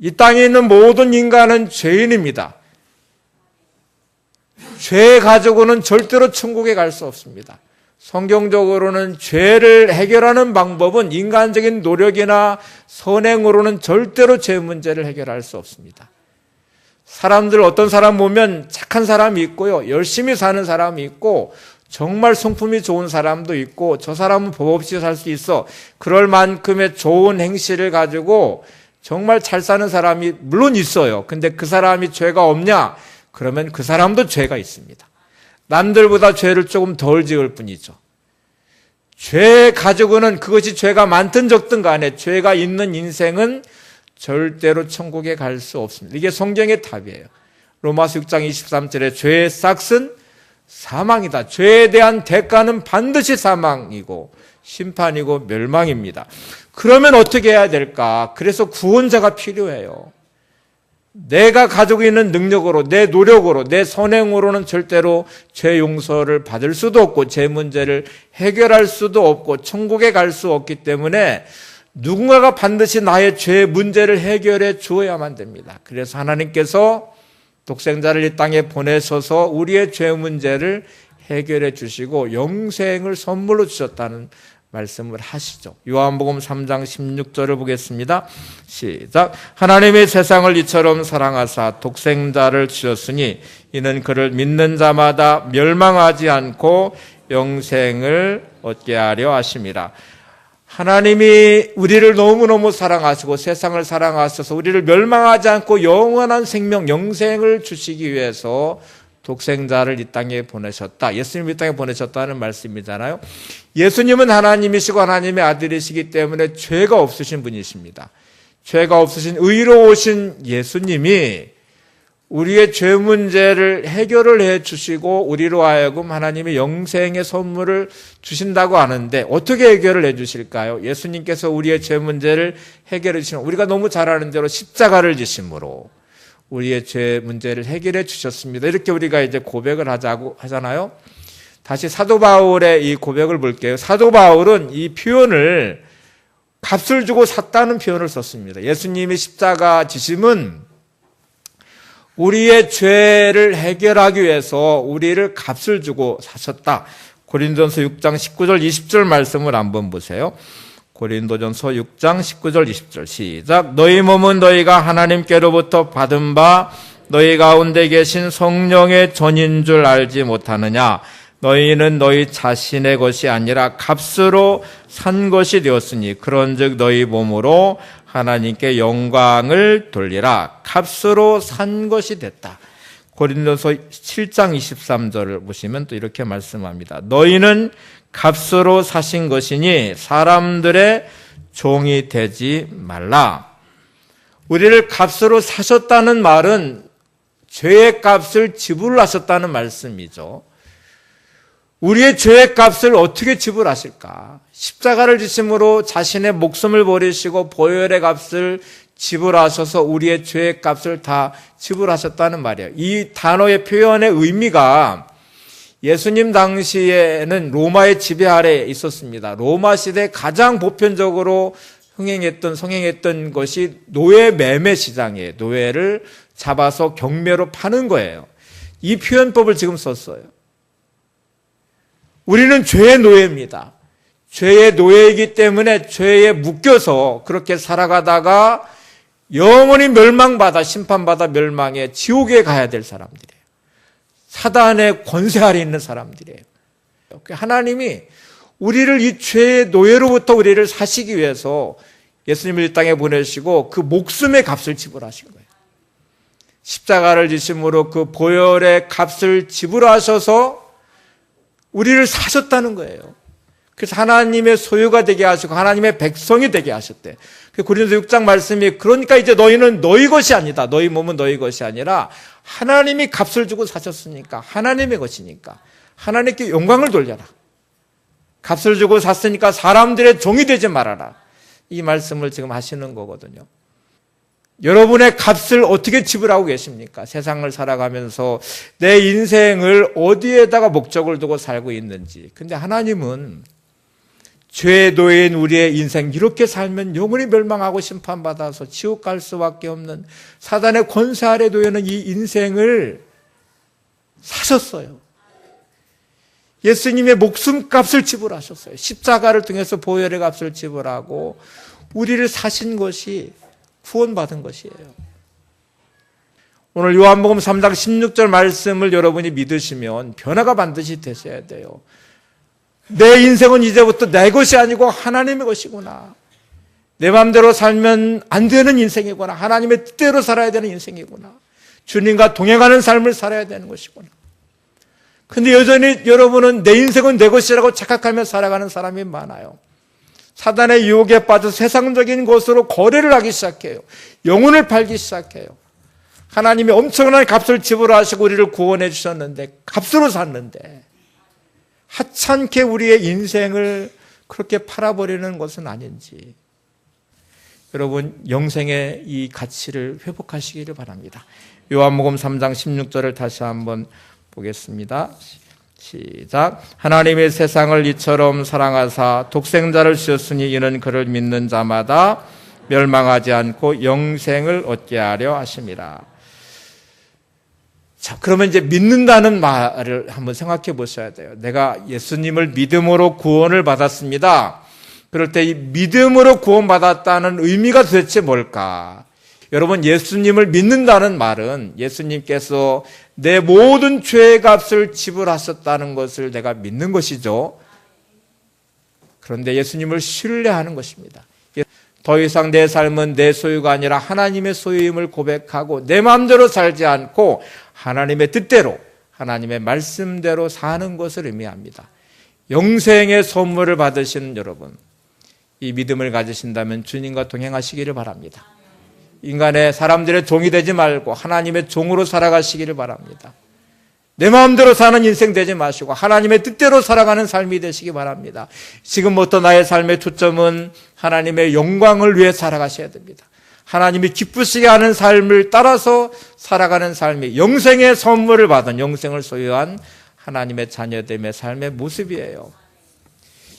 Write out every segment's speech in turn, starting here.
이 땅에 있는 모든 인간은 죄인입니다. 죄 가지고는 절대로 천국에 갈 수 없습니다. 성경적으로는 죄를 해결하는 방법은 인간적인 노력이나 선행으로는 절대로 죄 문제를 해결할 수 없습니다. 사람들 어떤 사람 보면 착한 사람이 있고요. 열심히 사는 사람이 있고 정말 성품이 좋은 사람도 있고 저 사람은 법 없이 살 수 있어. 그럴 만큼의 좋은 행실을 가지고 정말 잘 사는 사람이 물론 있어요. 근데 그 사람이 죄가 없냐? 그러면 그 사람도 죄가 있습니다. 남들보다 죄를 조금 덜 지을 뿐이죠. 죄 가지고는 그것이 죄가 많든 적든 간에 죄가 있는 인생은 절대로 천국에 갈 수 없습니다. 이게 성경의 답이에요. 로마서 6장 23절에 죄의 싹은 사망이다. 죄에 대한 대가는 반드시 사망이고 심판이고 멸망입니다. 그러면 어떻게 해야 될까? 그래서 구원자가 필요해요. 내가 가지고 있는 능력으로, 내 노력으로, 내 선행으로는 절대로 죄 용서를 받을 수도 없고 죄 문제를 해결할 수도 없고 천국에 갈 수 없기 때문에 누군가가 반드시 나의 죄 문제를 해결해 주어야만 됩니다. 그래서 하나님께서 독생자를 이 땅에 보내셔서 우리의 죄 문제를 해결해 주시고 영생을 선물로 주셨다는 말씀을 하시죠. 요한복음 3장 16절을 보겠습니다. 시작. 하나님이 세상을 이처럼 사랑하사 독생자를 주셨으니 이는 그를 믿는 자마다 멸망하지 않고 영생을 얻게 하려 하심이라. 하나님이 우리를 너무너무 사랑하시고 세상을 사랑하셔서 우리를 멸망하지 않고 영원한 생명, 영생을 주시기 위해서 독생자를 이 땅에 보내셨다. 예수님을 이 땅에 보내셨다는 말씀이잖아요. 예수님은 하나님이시고 하나님의 아들이시기 때문에 죄가 없으신 분이십니다. 죄가 없으신 의로우신 예수님이 우리의 죄 문제를 해결을 해 주시고 우리로 하여금 하나님의 영생의 선물을 주신다고 하는데 어떻게 해결을 해 주실까요? 예수님께서 우리의 죄 문제를 해결해 주시면 우리가 너무 잘 아는 대로 십자가를 지심으로 우리의 죄 문제를 해결해 주셨습니다. 이렇게 우리가 이제 고백을 하자고 하잖아요. 다시 사도 바울의 이 고백을 볼게요. 사도 바울은 이 표현을 값을 주고 샀다는 표현을 썼습니다. 예수님이 십자가 지심은 우리의 죄를 해결하기 위해서 우리를 값을 주고 사셨다. 고린도전서 6장 19절 20절 말씀을 한번 보세요. 고린도전서 6장 19절 20절 시작. 너희 몸은 너희가 하나님께로부터 받은 바 너희 가운데 계신 성령의 전인 줄 알지 못하느냐. 너희는 너희 자신의 것이 아니라 값으로 산 것이 되었으니 그런즉 너희 몸으로 하나님께 영광을 돌리라. 값으로 산 것이 됐다. 고린도서 7장 23절을 보시면 또 이렇게 말씀합니다. 너희는 값으로 사신 것이니 사람들의 종이 되지 말라. 우리를 값으로 사셨다는 말은 죄의 값을 지불하셨다는 말씀이죠. 우리의 죄의 값을 어떻게 지불하실까? 십자가를 지심으로 자신의 목숨을 버리시고 보혈의 값을 지불하셔서 우리의 죄의 값을 다 지불하셨다는 말이에요. 이 단어의 표현의 의미가 예수님 당시에는 로마의 지배 아래에 있었습니다. 로마 시대 가장 보편적으로 성행했던 것이 노예 매매 시장이에요. 노예를 잡아서 경매로 파는 거예요. 이 표현법을 지금 썼어요. 우리는 죄의 노예입니다. 죄의 노예이기 때문에 죄에 묶여서 그렇게 살아가다가 영원히 멸망받아 심판받아 멸망해 지옥에 가야 될 사람들이에요. 사단의 권세 아래 있는 사람들이에요. 하나님이 우리를 이 죄의 노예로부터 우리를 사시기 위해서 예수님을 이 땅에 보내시고 그 목숨의 값을 지불하신 거예요. 십자가를 지심으로 그 보혈의 값을 지불하셔서 우리를 사셨다는 거예요. 그래서 하나님의 소유가 되게 하시고 하나님의 백성이 되게 하셨대. 고린도서 6장 말씀이 그러니까 이제 너희는 너희 것이 아니다. 너희 몸은 너희 것이 아니라 하나님이 값을 주고 사셨으니까 하나님의 것이니까 하나님께 영광을 돌려라. 값을 주고 샀으니까 사람들의 종이 되지 말아라. 이 말씀을 지금 하시는 거거든요. 여러분의 값을 어떻게 지불하고 계십니까? 세상을 살아가면서 내 인생을 어디에다가 목적을 두고 살고 있는지. 근데 하나님은 죄의 노예인 우리의 인생, 이렇게 살면 영원히 멸망하고 심판받아서 지옥 갈 수밖에 없는 사단의 권세 아래 놓여있는 이 인생을 사셨어요. 예수님의 목숨값을 지불하셨어요. 십자가를 통해서 보혈의 값을 지불하고 우리를 사신 것이 구원받은 것이에요. 오늘 요한복음 3장 16절 말씀을 여러분이 믿으시면 변화가 반드시 되셔야 돼요. 내 인생은 이제부터 내 것이 아니고 하나님의 것이구나. 내 마음대로 살면 안 되는 인생이구나. 하나님의 뜻대로 살아야 되는 인생이구나. 주님과 동행하는 삶을 살아야 되는 것이구나. 근데 여전히 여러분은 내 인생은 내 것이라고 착각하며 살아가는 사람이 많아요. 사단의 유혹에 빠져 세상적인 것으로 거래를 하기 시작해요. 영혼을 팔기 시작해요. 하나님이 엄청난 값을 지불하시고 우리를 구원해 주셨는데, 값으로 샀는데 하찮게 우리의 인생을 그렇게 팔아버리는 것은 아닌지, 여러분 영생의 이 가치를 회복하시기를 바랍니다. 요한복음 3장 16절을 다시 한번 보겠습니다. 시작. 하나님의 세상을 이처럼 사랑하사 독생자를 주셨으니 이는 그를 믿는 자마다 멸망하지 않고 영생을 얻게 하려 하심이라. 자, 그러면 이제 믿는다는 말을 한번 생각해 보셔야 돼요. 내가 예수님을 믿음으로 구원을 받았습니다. 그럴 때 이 믿음으로 구원받았다는 의미가 도대체 뭘까? 여러분, 예수님을 믿는다는 말은 예수님께서 내 모든 죄의 값을 지불하셨다는 것을 내가 믿는 것이죠. 그런데 예수님을 신뢰하는 것입니다. 더 이상 내 삶은 내 소유가 아니라 하나님의 소유임을 고백하고 내 마음대로 살지 않고 하나님의 뜻대로, 하나님의 말씀대로 사는 것을 의미합니다. 영생의 선물을 받으시는 여러분, 이 믿음을 가지신다면 주님과 동행하시기를 바랍니다. 인간의 사람들의 종이 되지 말고 하나님의 종으로 살아가시기를 바랍니다. 내 마음대로 사는 인생 되지 마시고 하나님의 뜻대로 살아가는 삶이 되시기 바랍니다. 지금부터 나의 삶의 초점은 하나님의 영광을 위해 살아가셔야 됩니다. 하나님이 기쁘시게 하는 삶을 따라서 살아가는 삶이 영생의 선물을 받은, 영생을 소유한 하나님의 자녀됨의 삶의 모습이에요.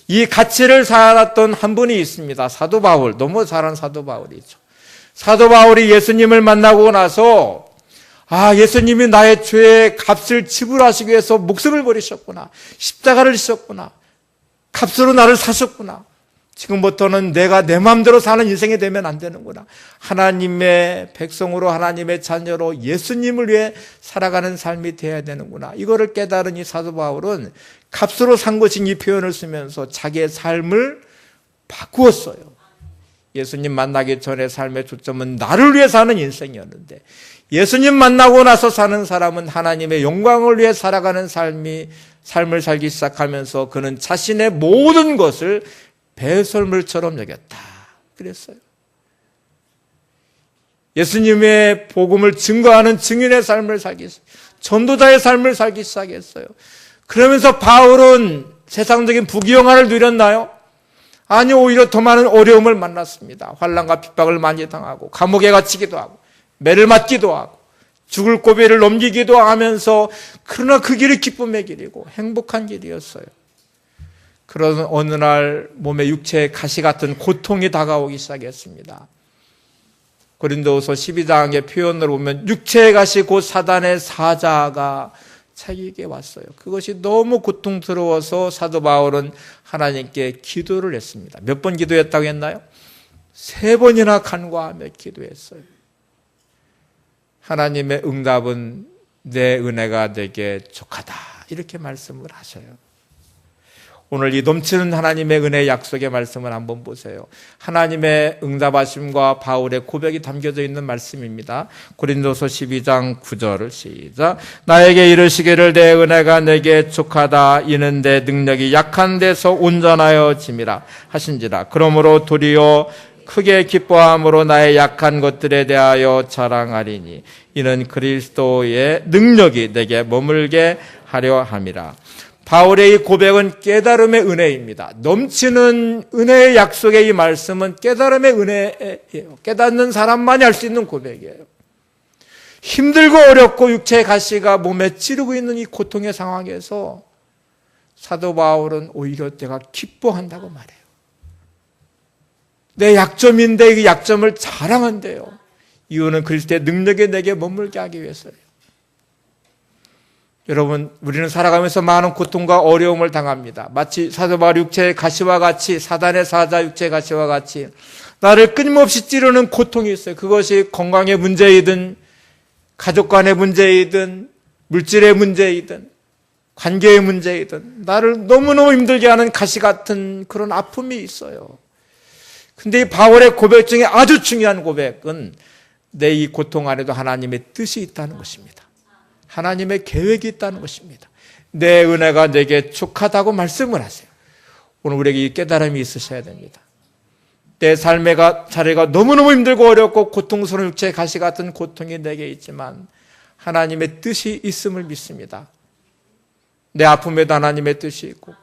이 가치를 살았던 한 분이 있습니다. 사도 바울, 너무 잘한 사도 바울이죠. 사도 바울이 예수님을 만나고 나서 예수님이 나의 죄의 값을 지불하시기 위해서 목숨을 버리셨구나. 십자가를 지셨구나. 값으로 나를 사셨구나. 지금부터는 내가 내 마음대로 사는 인생이 되면 안 되는구나. 하나님의 백성으로, 하나님의 자녀로 예수님을 위해 살아가는 삶이 되어야 되는구나. 이거를 깨달은 이 사도 바울은 값으로 산 것인 이 표현을 쓰면서 자기의 삶을 바꾸었어요. 예수님 만나기 전에 삶의 초점은 나를 위해 사는 인생이었는데, 예수님 만나고 나서 사는 사람은 하나님의 영광을 위해 살아가는 삶을 살기 시작하면서 그는 자신의 모든 것을 배설물처럼 여겼다. 그랬어요. 예수님의 복음을 증거하는 증인의 삶을 살기, 전도자의 삶을 살기 시작했어요. 그러면서 바울은 세상적인 부귀영화를 누렸나요? 아니요, 오히려 더 많은 어려움을 만났습니다. 환난과 핍박을 많이 당하고 감옥에 갇히기도 하고 매를 맞기도 하고 죽을 고비를 넘기기도 하면서, 그러나 그 길이 기쁨의 길이고 행복한 길이었어요. 그런 어느 날 몸에 육체의 가시 같은 고통이 다가오기 시작했습니다. 고린도후서 12장의 표현을 보면 육체의 가시 곧 사단의 사자가 자기에게 왔어요. 그것이 너무 고통스러워서 사도 바울은 하나님께 기도를 했습니다. 몇 번 기도했다고 했나요? 3번이나 간구하며 기도했어요. 하나님의 응답은 내 은혜가 되게 족하다, 이렇게 말씀을 하셔요. 오늘 이 넘치는 하나님의 은혜의 약속의 말씀을 한번 보세요. 하나님의 응답하심과 바울의 고백이 담겨져 있는 말씀입니다. 고린도서 12장 9절을 시작. 나에게 이르시기를 내 은혜가 내게 족하다. 이는 내 능력이 약한 데서 온전하여 짐이라 하신지라. 그러므로 도리어 크게 기뻐함으로 나의 약한 것들에 대하여 자랑하리니 이는 그리스도의 능력이 내게 머물게 하려 함이라. 바울의 이 고백은 깨달음의 은혜입니다. 넘치는 은혜의 약속의 이 말씀은 깨달음의 은혜예요. 깨닫는 사람만이 할 수 있는 고백이에요. 힘들고 어렵고 육체의 가시가 몸에 찌르고 있는 이 고통의 상황에서 사도 바울은 오히려 내가 기뻐한다고 말해요. 내 약점인데 그 약점을 자랑한대요. 이유는 그리스도의 능력이 내게 머물게 하기 위해서예요. 여러분, 우리는 살아가면서 많은 고통과 어려움을 당합니다. 마치 사도 바울 육체의 가시와 같이, 사단의 사자 육체의 가시와 같이 나를 끊임없이 찌르는 고통이 있어요. 그것이 건강의 문제이든 가족 간의 문제이든 물질의 문제이든 관계의 문제이든 나를 너무너무 힘들게 하는 가시 같은 그런 아픔이 있어요. 근데 이 바울의 고백 중에 아주 중요한 고백은 내 이 고통 안에도 하나님의 뜻이 있다는 것입니다. 하나님의 계획이 있다는 것입니다. 내 은혜가 내게 족하다고 말씀을 하세요. 오늘 우리에게 이 깨달음이 있으셔야 됩니다. 내 삶의 자리가 너무너무 힘들고 어렵고 고통스러운 육체의 가시 같은 고통이 내게 있지만 하나님의 뜻이 있음을 믿습니다. 내 아픔에도 하나님의 뜻이 있고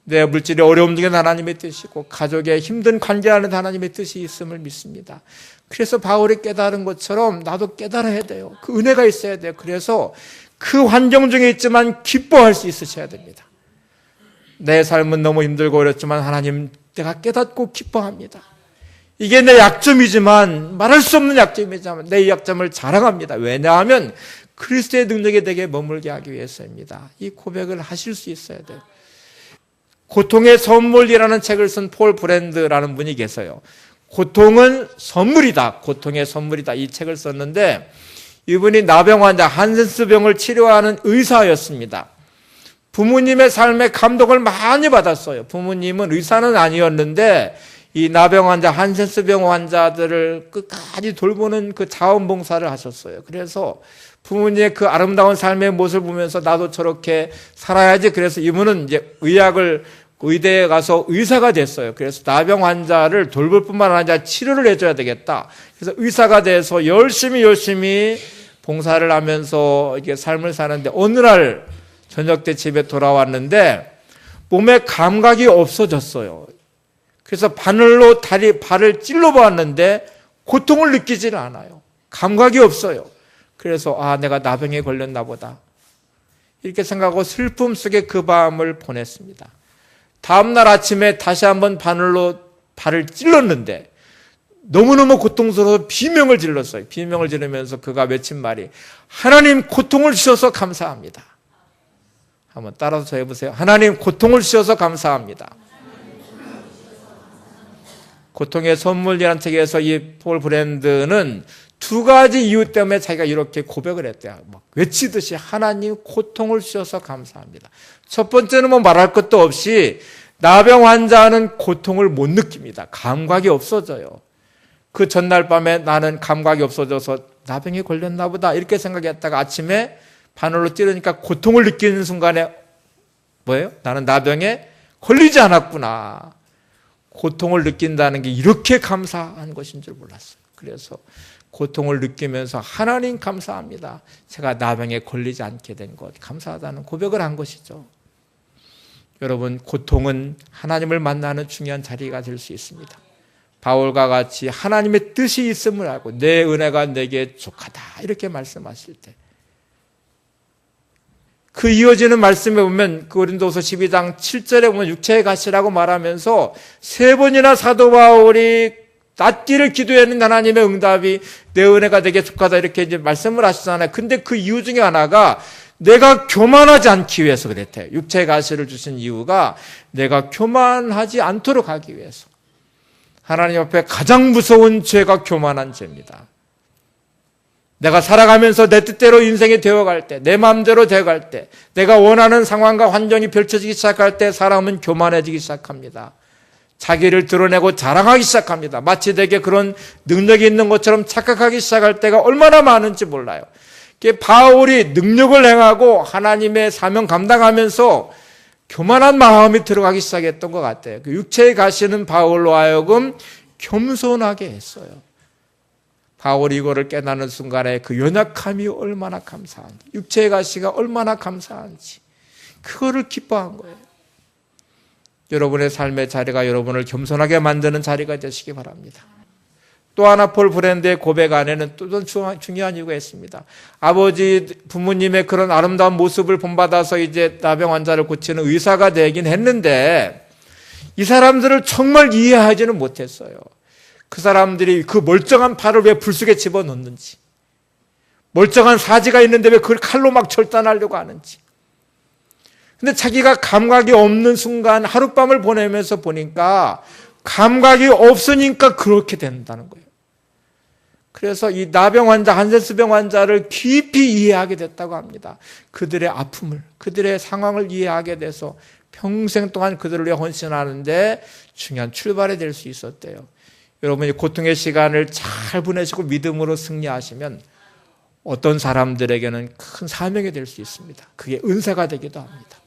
내 물질의 어려움 중에 하나님의 뜻이 있고 가족의 힘든 관계 안에 하나님의 뜻이 있음을 믿습니다. 그래서 바울이 깨달은 것처럼 나도 깨달아야 돼요. 그 은혜가 있어야 돼요. 그래서 그 환경 중에 있지만 기뻐할 수 있으셔야 됩니다. 내 삶은 너무 힘들고 어렵지만 하나님 내가 깨닫고 기뻐합니다. 이게 내 약점이지만 말할 수 없는 약점이지만 내 약점을 자랑합니다. 왜냐하면 그리스도의 능력이 내게 머물게 하기 위해서입니다. 이 고백을 하실 수 있어야 돼요. 고통의 선물이라는 책을 쓴 폴 브랜드라는 분이 계세요. 고통은 선물이다. 고통의 선물이다. 이 책을 썼는데 이분이 나병 환자 한센스병을 치료하는 의사였습니다. 부모님의 삶에 감동을 많이 받았어요. 부모님은 의사는 아니었는데 이 나병 환자 한센스병 환자들을 끝까지 돌보는 그 자원봉사를 하셨어요. 그래서 부모님의 그 아름다운 삶의 모습을 보면서 나도 저렇게 살아야지. 그래서 이분은 이제 의대에 가서 의사가 됐어요. 그래서 나병 환자를 돌볼 뿐만 아니라 치료를 해줘야 되겠다. 그래서 의사가 돼서 열심히 봉사를 하면서 이게 삶을 사는데 어느 날 저녁 때 집에 돌아왔는데 몸에 감각이 없어졌어요. 그래서 바늘로 발을 찔러보았는데 고통을 느끼지는 않아요. 감각이 없어요. 그래서 내가 나병에 걸렸나 보다. 이렇게 생각하고 슬픔 속에 그 밤을 보냈습니다. 다음날 아침에 다시 한번 바늘로 발을 찔렀는데 너무너무 고통스러워서 비명을 질렀어요. 비명을 지르면서 그가 외친 말이 하나님 고통을 주셔서 감사합니다. 한번 따라서 해보세요. 하나님 고통을 주셔서 감사합니다. 고통의 선물이라는 책에서 이 폴 브랜드는 두 가지 이유 때문에 자기가 이렇게 고백을 했대요. 막 외치듯이 하나님 고통을 주셔서 감사합니다. 첫 번째는 말할 것도 없이 나병 환자는 고통을 못 느낍니다. 감각이 없어져요. 그 전날 밤에 나는 감각이 없어져서 나병에 걸렸나 보다 이렇게 생각했다가 아침에 바늘로 찌르니까 고통을 느끼는 순간에 뭐예요? 나는 나병에 걸리지 않았구나. 고통을 느낀다는 게 이렇게 감사한 것인 줄 몰랐어요. 그래서 고통을 느끼면서 하나님 감사합니다. 제가 나병에 걸리지 않게 된 것 감사하다는 고백을 한 것이죠. 여러분, 고통은 하나님을 만나는 중요한 자리가 될 수 있습니다. 바울과 같이 하나님의 뜻이 있음을 알고 내 은혜가 내게 족하다 이렇게 말씀하실 때 그 이어지는 말씀에 보면 고린도서 12장 7절에 보면 육체의 가시라고 말하면서 세 번이나 사도 바울이 낫기를 기도했는 하나님의 응답이 내 은혜가 되게 족하다 이렇게 이제 말씀을 하시잖아요. 근데 그 이유 중에 하나가 내가 교만하지 않기 위해서 그랬대요. 육체의 가시를 주신 이유가 내가 교만하지 않도록 하기 위해서. 하나님 앞에 가장 무서운 죄가 교만한 죄입니다. 내가 살아가면서 내 뜻대로 인생이 되어갈 때, 내 마음대로 되어갈 때, 내가 원하는 상황과 환경이 펼쳐지기 시작할 때 사람은 교만해지기 시작합니다. 자기를 드러내고 자랑하기 시작합니다. 마치 내게 그런 능력이 있는 것처럼 착각하기 시작할 때가 얼마나 많은지 몰라요. 바울이 능력을 행하고 하나님의 사명 감당하면서 교만한 마음이 들어가기 시작했던 것 같아요. 육체의 가시는 바울로 하여금 겸손하게 했어요. 바울이 이거를 깨닫는 순간에 그 연약함이 얼마나 감사한지, 육체의 가시가 얼마나 감사한지 그거를 기뻐한 거예요. 여러분의 삶의 자리가 여러분을 겸손하게 만드는 자리가 되시기 바랍니다. 또 하나 폴 브랜드의 고백 안에는 또 중요한 이유가 있습니다. 아버지 부모님의 그런 아름다운 모습을 본받아서 이제 나병 환자를 고치는 의사가 되긴 했는데 이 사람들을 정말 이해하지는 못했어요. 그 사람들이 그 멀쩡한 팔을 왜 불속에 집어넣는지, 멀쩡한 사지가 있는데 왜 그걸 칼로 막 절단하려고 하는지. 근데 자기가 감각이 없는 순간 하룻밤을 보내면서 보니까 감각이 없으니까 그렇게 된다는 거예요. 그래서 이 나병 환자, 한센스병 환자를 깊이 이해하게 됐다고 합니다. 그들의 아픔을, 그들의 상황을 이해하게 돼서 평생 동안 그들을 위해 헌신하는데 중요한 출발이 될 수 있었대요. 여러분이 고통의 시간을 잘 보내시고 믿음으로 승리하시면 어떤 사람들에게는 큰 사명이 될 수 있습니다. 그게 은사가 되기도 합니다.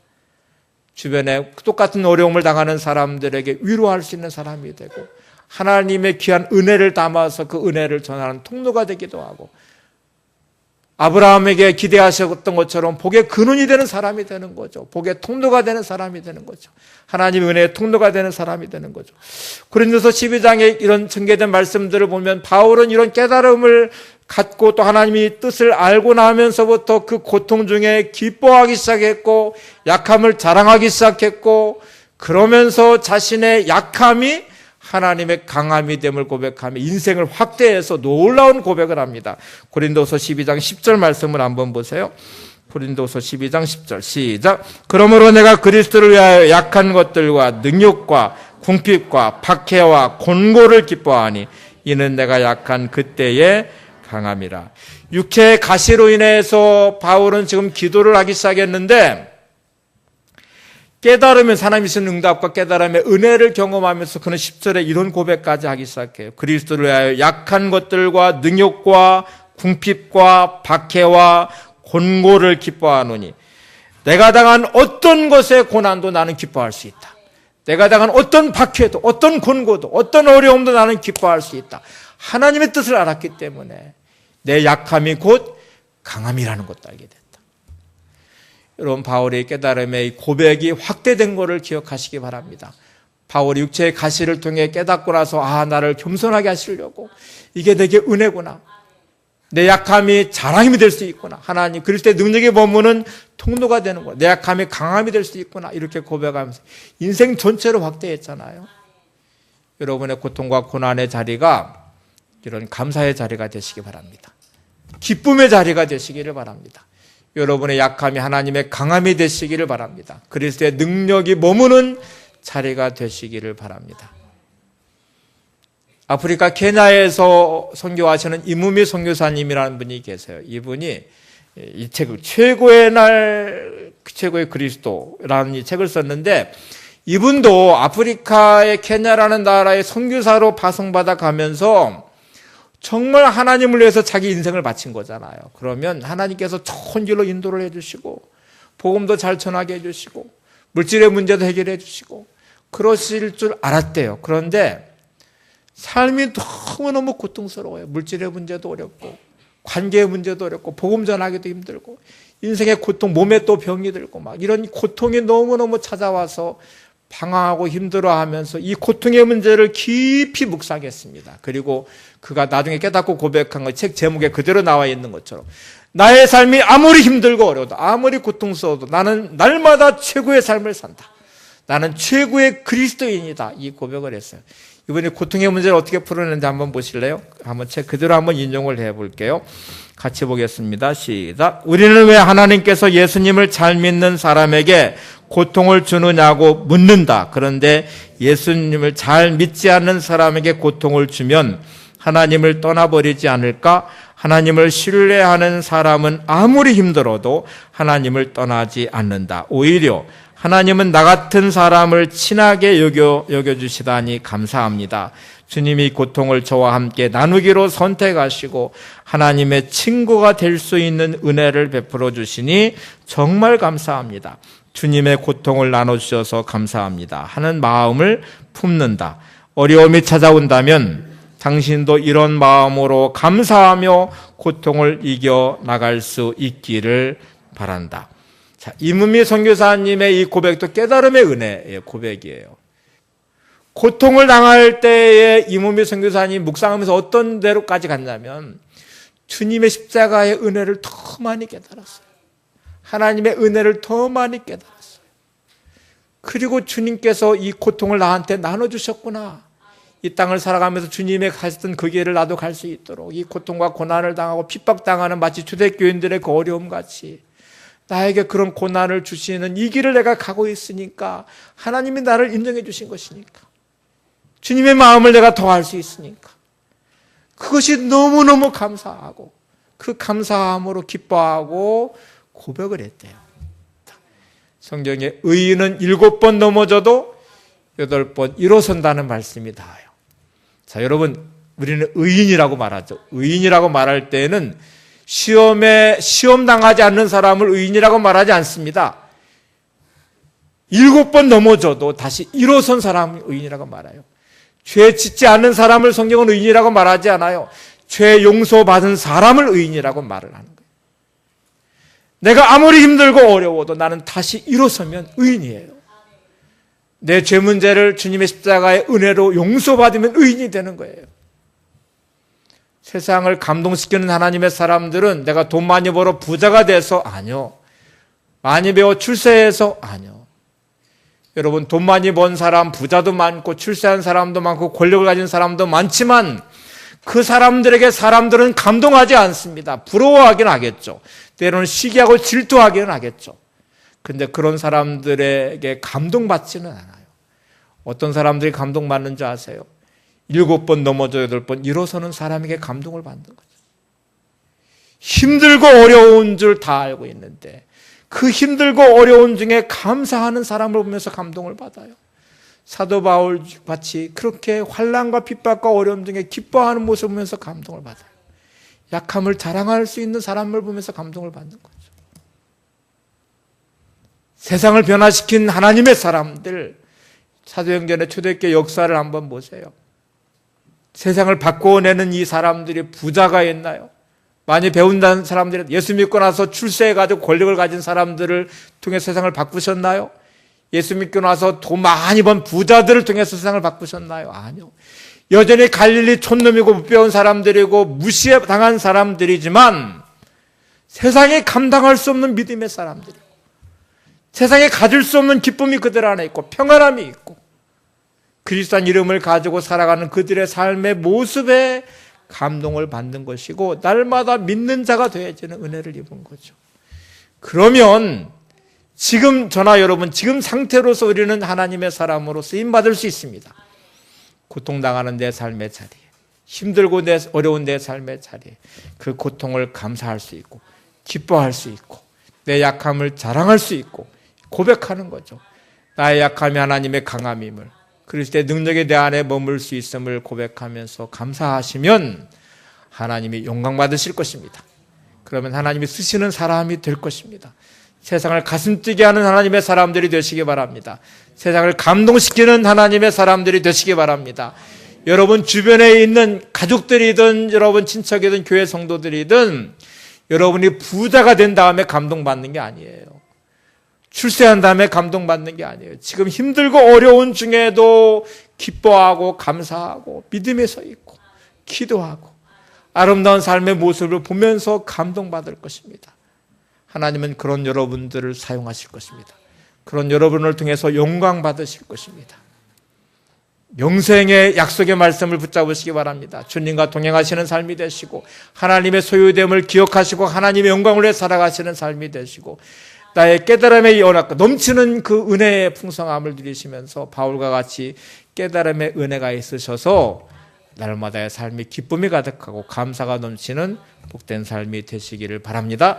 주변에 똑같은 어려움을 당하는 사람들에게 위로할 수 있는 사람이 되고, 하나님의 귀한 은혜를 담아서 그 은혜를 전하는 통로가 되기도 하고, 아브라함에게 기대하셨던 것처럼 복의 근원이 되는 사람이 되는 거죠. 복의 통로가 되는 사람이 되는 거죠. 하나님의 은혜의 통로가 되는 사람이 되는 거죠. 고린도서 12장에 이런 전개된 말씀들을 보면 바울은 이런 깨달음을 갖고 또 하나님의 뜻을 알고 나면서부터 그 고통 중에 기뻐하기 시작했고, 약함을 자랑하기 시작했고, 그러면서 자신의 약함이 하나님의 강함이 됨을 고백하며 인생을 확대해서 놀라운 고백을 합니다. 고린도서 12장 10절 말씀을 한번 보세요. 고린도서 12장 10절 시작. 그러므로 내가 그리스도를 위하여 약한 것들과 능욕과 궁핍과 박해와 곤고를 기뻐하니 이는 내가 약한 그때의 강함이라. 육체의 가시로 인해서 바울은 지금 기도를 하기 시작했는데, 깨달으면 하나님이 주신 응답과 깨달음의 은혜를 경험하면서 그는 10절에 이런 고백까지 하기 시작해요. 그리스도를 위하여 약한 것들과 능욕과 궁핍과 박해와 곤고를 기뻐하노니 내가 당한 어떤 것의 고난도 나는 기뻐할 수 있다. 내가 당한 어떤 박해도, 어떤 곤고도, 어떤 어려움도 나는 기뻐할 수 있다. 하나님의 뜻을 알았기 때문에 내 약함이 곧 강함이라는 것도 알게 됐다. 여러분, 바울의 깨달음의 고백이 확대된 것을 기억하시기 바랍니다. 바울이 육체의 가시를 통해 깨닫고 나서 나를 겸손하게 하시려고, 이게 내게 은혜구나, 내 약함이 자랑이 될 수 있구나, 하나님 그럴 때 능력의 범무는 통로가 되는 거야, 내 약함이 강함이 될 수 있구나, 이렇게 고백하면서 인생 전체로 확대했잖아요. 여러분의 고통과 고난의 자리가 이런 감사의 자리가 되시기 바랍니다. 기쁨의 자리가 되시기를 바랍니다. 여러분의 약함이 하나님의 강함이 되시기를 바랍니다. 그리스도의 능력이 머무는 자리가 되시기를 바랍니다. 아프리카 케냐에서 선교하시는 이무미 선교사님이라는 분이 계세요. 이분이 이 책을 최고의 날, 최고의 그리스도라는 이 책을 썼는데, 이분도 아프리카의 케냐라는 나라의 선교사로 파송받아 가면서 정말 하나님을 위해서 자기 인생을 바친 거잖아요. 그러면 하나님께서 좋은 길로 인도를 해주시고, 복음도 잘 전하게 해주시고, 물질의 문제도 해결해 주시고, 그러실 줄 알았대요. 그런데 삶이 너무너무 고통스러워요. 물질의 문제도 어렵고, 관계의 문제도 어렵고, 복음 전하기도 힘들고, 인생의 고통, 몸에 또 병이 들고, 막 이런 고통이 너무너무 찾아와서 방황하고 힘들어하면서 이 고통의 문제를 깊이 묵상했습니다. 그리고 그가 나중에 깨닫고 고백한 것, 책 제목에 그대로 나와 있는 것처럼, 나의 삶이 아무리 힘들고 어려워도, 아무리 고통스러워도 나는 날마다 최고의 삶을 산다. 나는 최고의 그리스도인이다. 이 고백을 했어요. 이번에 고통의 문제를 어떻게 풀어내는지 한번 보실래요? 한번 책 그대로 한번 인용을 해볼게요. 같이 보겠습니다. 시작. 우리는 왜 하나님께서 예수님을 잘 믿는 사람에게 고통을 주느냐고 묻는다. 그런데 예수님을 잘 믿지 않는 사람에게 고통을 주면 하나님을 떠나버리지 않을까? 하나님을 신뢰하는 사람은 아무리 힘들어도 하나님을 떠나지 않는다. 오히려 하나님은 나 같은 사람을 친하게 여겨주시다니 감사합니다. 주님이 고통을 저와 함께 나누기로 선택하시고 하나님의 친구가 될 수 있는 은혜를 베풀어 주시니 정말 감사합니다. 주님의 고통을 나눠주셔서 감사합니다 하는 마음을 품는다. 어려움이 찾아온다면 당신도 이런 마음으로 감사하며 고통을 이겨나갈 수 있기를 바란다. 자, 이문미 선교사님의 이 고백도 깨달음의 은혜의 고백이에요. 고통을 당할 때에 이문미 선교사님 묵상하면서 어떤 데로까지 갔냐면 주님의 십자가의 은혜를 더 많이 깨달았어요. 하나님의 은혜를 더 많이 깨달았어요. 그리고 주님께서 이 고통을 나한테 나눠주셨구나. 이 땅을 살아가면서 주님의 가셨던 그 길을 나도 갈 수 있도록 이 고통과 고난을 당하고 핍박당하는 마치 초대교인들의 그 어려움 같이 나에게 그런 고난을 주시는 이 길을 내가 가고 있으니까 하나님이 나를 인정해 주신 것이니까 주님의 마음을 내가 더할 수 있으니까 그것이 너무너무 감사하고 그 감사함으로 기뻐하고 고백을 했대요. 성경에 의인은 7번 넘어져도 8번 일어선다는 말씀이 나와요. 자, 여러분, 우리는 의인이라고 말하죠. 의인이라고 말할 때는 시험 당하지 않는 사람을 의인이라고 말하지 않습니다. 7번 넘어져도 다시 일어선 사람을 의인이라고 말해요. 죄 짓지 않는 사람을 성경은 의인이라고 말하지 않아요. 죄 용서받은 사람을 의인이라고 말을 하는 거예요. 내가 아무리 힘들고 어려워도 나는 다시 일어서면 의인이에요. 내 죄 문제를 주님의 십자가의 은혜로 용서받으면 의인이 되는 거예요. 세상을 감동시키는 하나님의 사람들은 내가 돈 많이 벌어 부자가 돼서 아니요. 많이 배워 출세해서 아니요. 여러분, 돈 많이 번 사람, 부자도 많고 출세한 사람도 많고 권력을 가진 사람도 많지만 그 사람들에게 사람들은 감동하지 않습니다. 부러워하긴 하겠죠. 때로는 시기하고 질투하기는 하겠죠. 근데 그런 사람들에게 감동받지는 않아요. 어떤 사람들이 감동받는 줄 아세요? 7번 넘어져 8번 일어서는 사람에게 감동을 받는 거죠. 힘들고 어려운 줄 다 알고 있는데 그 힘들고 어려운 중에 감사하는 사람을 보면서 감동을 받아요. 사도 바울 같이 그렇게 환난과 핍박과 어려움 중에 기뻐하는 모습을 보면서 감동을 받아요. 약함을 자랑할 수 있는 사람을 보면서 감동을 받는 거죠. 세상을 변화시킨 하나님의 사람들, 사도행전의 초대교회 역사를 한번 보세요. 세상을 바꿔내는 이 사람들이 부자가 있나요? 많이 배운다는 사람들이 예수 믿고 나서 출세해가지고 권력을 가진 사람들을 통해 세상을 바꾸셨나요? 예수 믿고 나서 돈 많이 번 부자들을 통해서 세상을 바꾸셨나요? 아니요. 여전히 갈릴리 촌놈이고 못 배운 사람들이고 무시당한 사람들이지만 세상에 감당할 수 없는 믿음의 사람들이고 세상에 가질 수 없는 기쁨이 그들 안에 있고 평안함이 있고 그리스도의 이름을 가지고 살아가는 그들의 삶의 모습에 감동을 받는 것이고 날마다 믿는 자가 되어지는 은혜를 입은 거죠. 그러면 지금 저나 여러분 지금 상태로서 우리는 하나님의 사람으로 쓰임받을 수 있습니다. 고통당하는 내 삶의 자리에 힘들고 어려운 내 삶의 자리에 그 고통을 감사할 수 있고 기뻐할 수 있고 내 약함을 자랑할 수 있고 고백하는 거죠. 나의 약함이 하나님의 강함임을 그리스도의 능력이 내 안에 머물 수 있음을 고백하면서 감사하시면 하나님이 영광 받으실 것입니다. 그러면 하나님이 쓰시는 사람이 될 것입니다. 세상을 가슴 뛰게 하는 하나님의 사람들이 되시기 바랍니다. 세상을 감동시키는 하나님의 사람들이 되시기 바랍니다. 여러분 주변에 있는 가족들이든 여러분 친척이든 교회 성도들이든 여러분이 부자가 된 다음에 감동받는 게 아니에요. 출세한 다음에 감동받는 게 아니에요. 지금 힘들고 어려운 중에도 기뻐하고 감사하고 믿음에 서 있고 기도하고 아름다운 삶의 모습을 보면서 감동받을 것입니다. 하나님은 그런 여러분들을 사용하실 것입니다. 그런 여러분을 통해서 영광 받으실 것입니다. 영생의 약속의 말씀을 붙잡으시기 바랍니다. 주님과 동행하시는 삶이 되시고 하나님의 소유됨을 기억하시고 하나님의 영광을 위해 살아가시는 삶이 되시고 나의 깨달음의 연합과 넘치는 그 은혜의 풍성함을 누리시면서 바울과 같이 깨달음의 은혜가 있으셔서 날마다의 삶이 기쁨이 가득하고 감사가 넘치는 복된 삶이 되시기를 바랍니다.